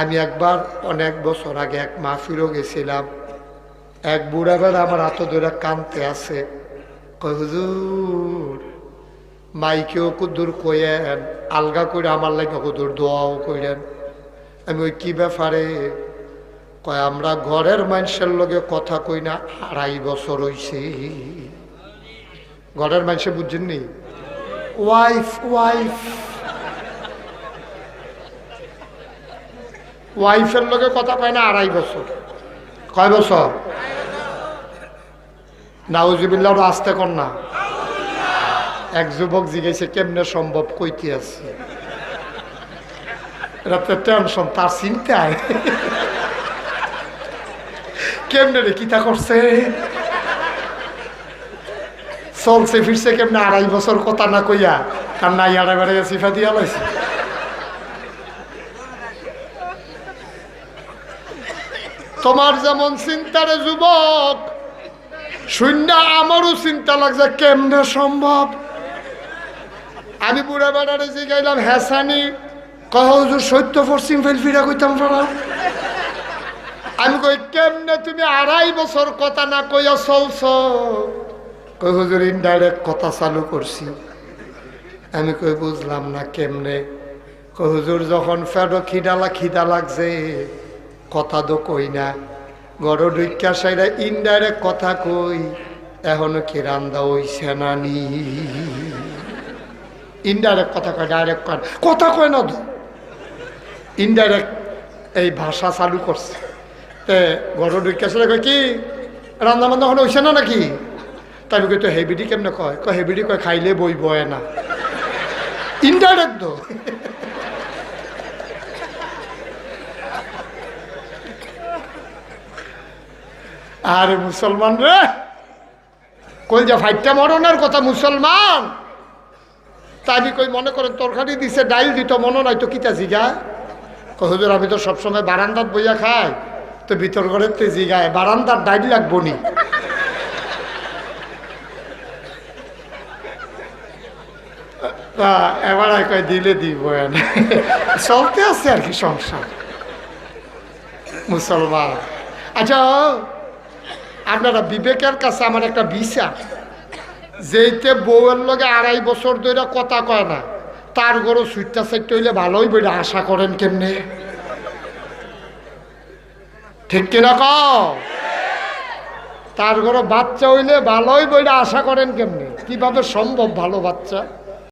আমি একবার অনেক বছর আগে এক মাহফিলও গেছিলাম। এক বুড়া বেড়া আমার হাত ধরে কানতে আছে, কয় হুজুর মাইকেও কুদুর কইেন, আলগা করে আমার লাগে কুদুর দোয়াও কইলেন। আমি ওই কি ব্যাপারে? কয় আমরা ঘরের মানুষের লগে কথা কই না 2.5 বছর হইছে। ঘরের মানুষে বুঝছেননি? ওয়াইফ ওয়াইফ ওয়াইফের লগে কথা কয় না 2.5 বছর। কয় বছর? নাউজুবিল্লাহ, আসতে কর না। এক যুবক জিজ্ঞেসে কেমনে সম্ভব? কইতে আছে রাতে টেনশন, তার চিন্তায় কেমনে রে কিতা করছে, চলছে ফিরছে কেমনে 2.5 বছর কথা না কইয়া কার নাই আড়ে বেড়ে সিফা দিয়া লাইছে। তোমার যেমন চিন্তা রে যুবক, শূন্য আমারও চিন্তা লাগছে কেমনে সম্ভব। আমি বুড়া বেড়ারে জিগাইলাম হ্যাসানি, কহ হুজুর সত্য পশ্চিম ফেল ফিরা কইতাম পারা। আমি কই কেমনে তুমি 2.5 বছর কথা না কইয়া চলছ? কই হুজুর ইনডাইরেক্ট কথা চালু করছি। আমি কই বুঝলাম না কেমনে? কই হুজুর যখন ফেডো খিদা লাগছে কথা তো কই না, গড় ঢুইকা সাইরা ইনডাইরেক্ট কথা কই, এখনো কি রান্দা হইছে না নি? ইনডাইরেক্ট কথা কয়, ডাইরেক্ট কথা কয় না তো, ইনডাইরেক্ট এই ভাষা চালু করছে। গড় ঢুইকা সাইরা কয় কি রান্না বান্না হলে হইছে না নাকি? তাই কই তো হেবিডি কেমনে কয়? কয় হেবিডি কয় খাইলে বই বয় না। ইনডাইরেক্ট তো। আরে মুসলমান রে, কই যা ফাইটটা মরণের কথা মুসলমান। তাই কই মনে করেন তরকারি দিছে, ডাইল দিত, মনে নাই তো কিতা জিগা? হুজুর আমি তো সবসময় বারান্দাত বইয়া খাই, তো ভিতর ঘরের তো জিগায় বারান্দার ডাইল লাগবো নি? এবার কয় দিলে দিব, চলতে আছে আর কি সংসার মুসলমান। আচ্ছা আপনারা বিবেকের কাছে আমার একটা বিচার, যেইতে বউয়ের লগে 2.5 বছর ধরে কথা কয় না, তার গরু সুইটটা সাইটটা হইলে ভালোই বইটা আশা করেন কেমনে? ঠিক কিনা কও? তার গরু বাচ্চা হইলে ভালোই বইটা আশা করেন কেমনে? কিভাবে সম্ভব ভালো বাচ্চা?